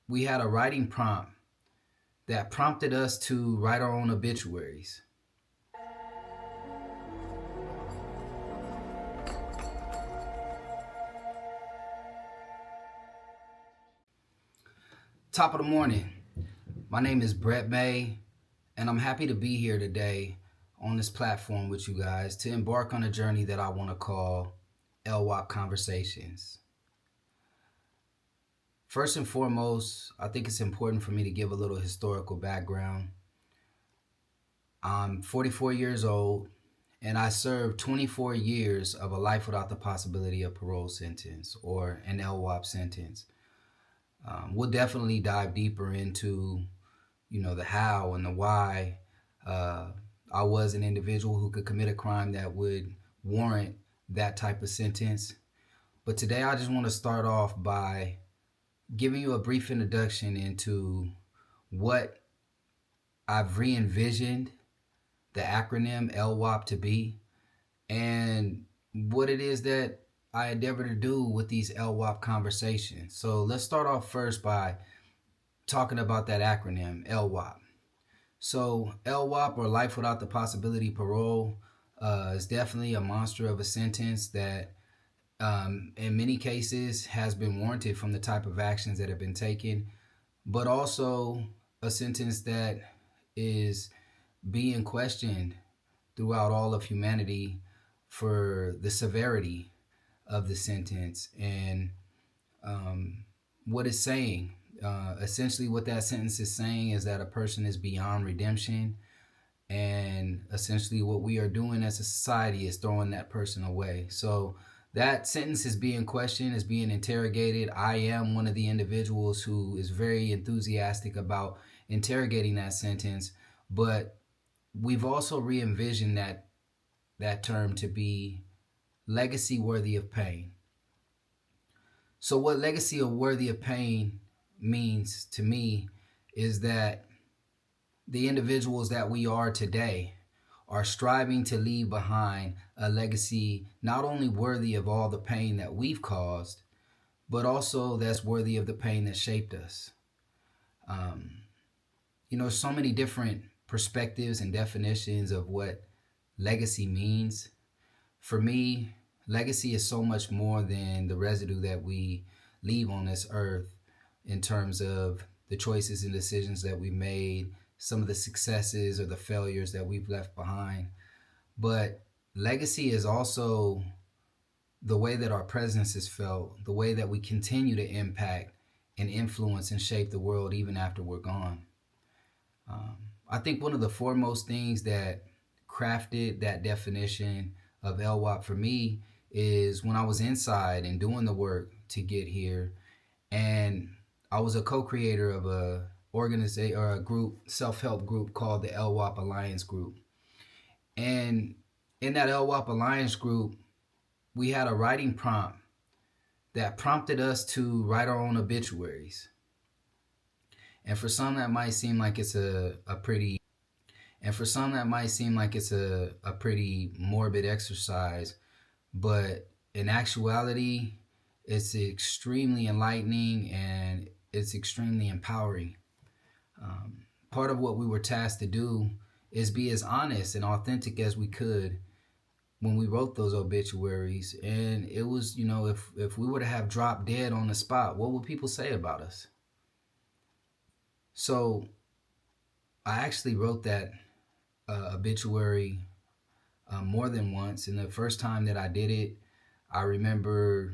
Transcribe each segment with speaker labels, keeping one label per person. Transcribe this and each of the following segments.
Speaker 1: we had a writing prompt that prompted us to write our own obituaries. Top of the morning. My name is Brett May, and I'm happy to be here today on this platform with you guys to embark on a journey that I want to call Lwop Conversations. First and foremost, I think it's important for me to give a little historical background. I'm 44 years old, and I served 24 years of a life without the possibility of parole sentence or an Lwop sentence. We'll definitely dive deeper into, the how and the why. I was an individual who could commit a crime that would warrant that type of sentence. But today I just want to start off by giving you a brief introduction into what I've re-envisioned the acronym LWOP to be and what it is that I endeavor to do with these LWOP conversations. So let's start off first by talking about that acronym, LWOP. So LWOP, or Life Without the Possibility of Parole, is definitely a monster of a sentence that in many cases has been warranted from the type of actions that have been taken, but also a sentence that is being questioned throughout all of humanity for the severity of the sentence and what it's saying. Essentially, what that sentence is saying is that a person is beyond redemption, and essentially, what we are doing as a society is throwing that person away. So, that sentence is being questioned, is being interrogated. I am one of the individuals who is very enthusiastic about interrogating that sentence, but we've also re-envisioned that term to be legacy worthy of pain. So what legacy of worthy of pain means to me is that the individuals that we are today are striving to leave behind a legacy not only worthy of all the pain that we've caused, but also that's worthy of the pain that shaped us. So many different perspectives and definitions of what legacy means. For me, legacy is so much more than the residue that we leave on this earth in terms of the choices and decisions that we made, some of the successes or the failures that we've left behind. But legacy is also the way that our presence is felt, the way that we continue to impact and influence and shape the world even after we're gone. I think one of the foremost things that crafted that definition of LWOP for me is when I was inside and doing the work to get here, and I was a co-creator of a organization or a group, self-help group called the Lwop Alliance Group. And in that Lwop Alliance Group, we had a writing prompt that prompted us to write our own obituaries. And for some that might seem like it's a pretty morbid exercise, but in actuality, it's extremely enlightening and it's extremely empowering. Part of what we were tasked to do is be as honest and authentic as we could when we wrote those obituaries. And it was, if we were to have dropped dead on the spot, what would people say about us? So I actually wrote that obituary more than once. And the first time that I did it, I remember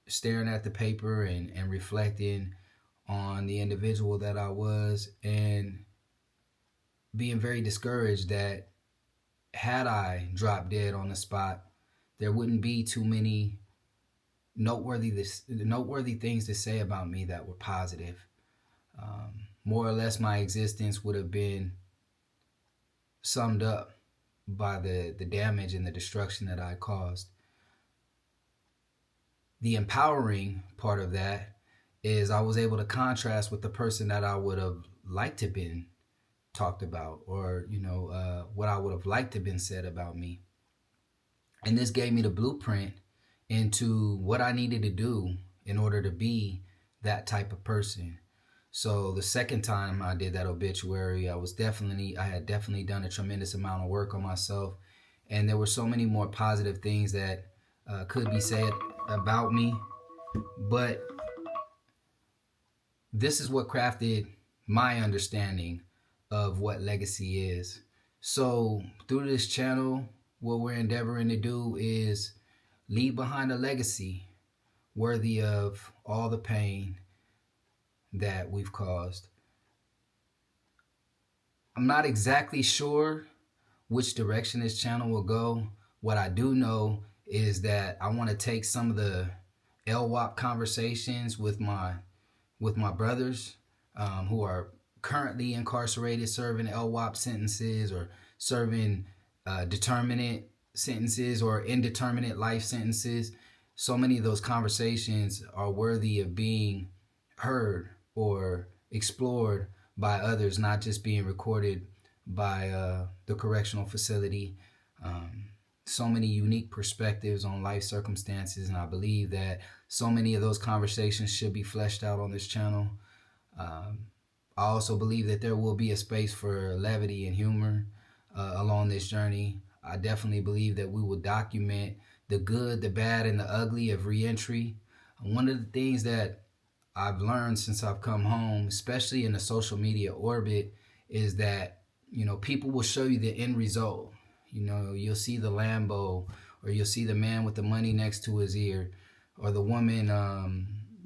Speaker 1: staring at the paper and reflecting on the individual that I was and being very discouraged that had I dropped dead on the spot, there wouldn't be too many noteworthy things to say about me that were positive. More or less, my existence would have been summed up by the damage and the destruction that I caused. The empowering part of that is I was able to contrast with the person that I would have liked to have been talked about, or what I would have liked to have been said about me. And this gave me the blueprint into what I needed to do in order to be that type of person. So the second time I did that obituary, I had definitely done a tremendous amount of work on myself, and there were so many more positive things that could be said about me. But this is what crafted my understanding of what legacy is. So through this channel, what we're endeavoring to do is leave behind a legacy worthy of all the pain that we've caused. I'm not exactly sure which direction this channel will go. What I do know is that I want to take some of the Lwop conversations with my brothers who are currently incarcerated, serving Lwop sentences or serving determinate sentences or indeterminate life sentences. So many of those conversations are worthy of being heard or explored by others, not just being recorded by the correctional facility. Um, so many unique perspectives on life circumstances, and I believe that so many of those conversations should be fleshed out on this channel. Um, I also believe that there will be a space for levity and humor along this journey. I definitely believe that we will document the good, the bad, and the ugly of reentry. One of the things that I've learned since I've come home, especially in the social media orbit, is that, you know, people will show you the end result. You know, you'll see the Lambo, or you'll see the man with the money next to his ear, or the woman,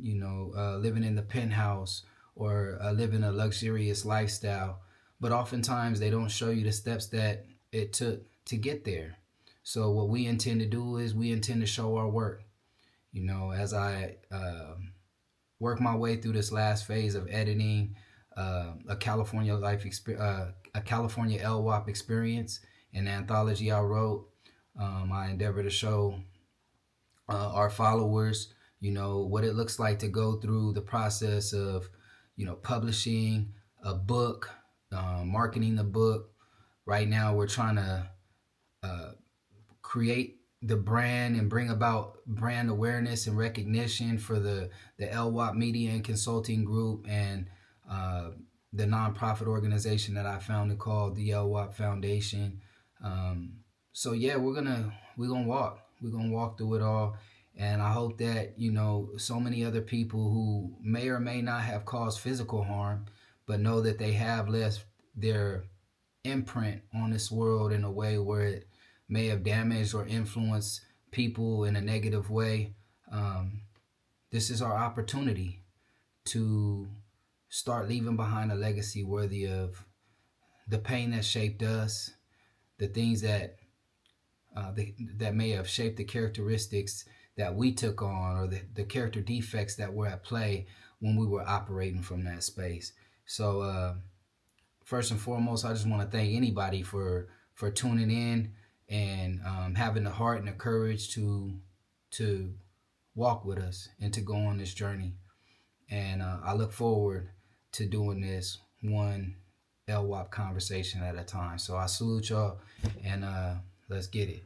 Speaker 1: living in the penthouse, or living a luxurious lifestyle. But oftentimes they don't show you the steps that it took to get there. So what we intend to do is we intend to show our work. You know, as I work my way through this last phase of editing a California Lwop experience, an anthology I wrote. I endeavor to show our followers, you know, what it looks like to go through the process of, you know, publishing a book, marketing the book. Right now, we're trying to create the brand and bring about brand awareness and recognition for the Lwop Media and Consulting Group, and the nonprofit organization that I founded called the Lwop Foundation. So yeah, we're gonna walk through it all, and I hope that, you know, so many other people who may or may not have caused physical harm, but know that they have left their imprint on this world in a way where it may have damaged or influenced people in a negative way. This is our opportunity to start leaving behind a legacy worthy of the pain that shaped us, the things that that may have shaped the characteristics that we took on, or the character defects that were at play when we were operating from that space. So first and foremost, I just want to thank anybody for tuning in and having the heart and the courage to walk with us and to go on this journey. And I look forward to doing this one Lwop conversation at a time. So I salute y'all, and let's get it.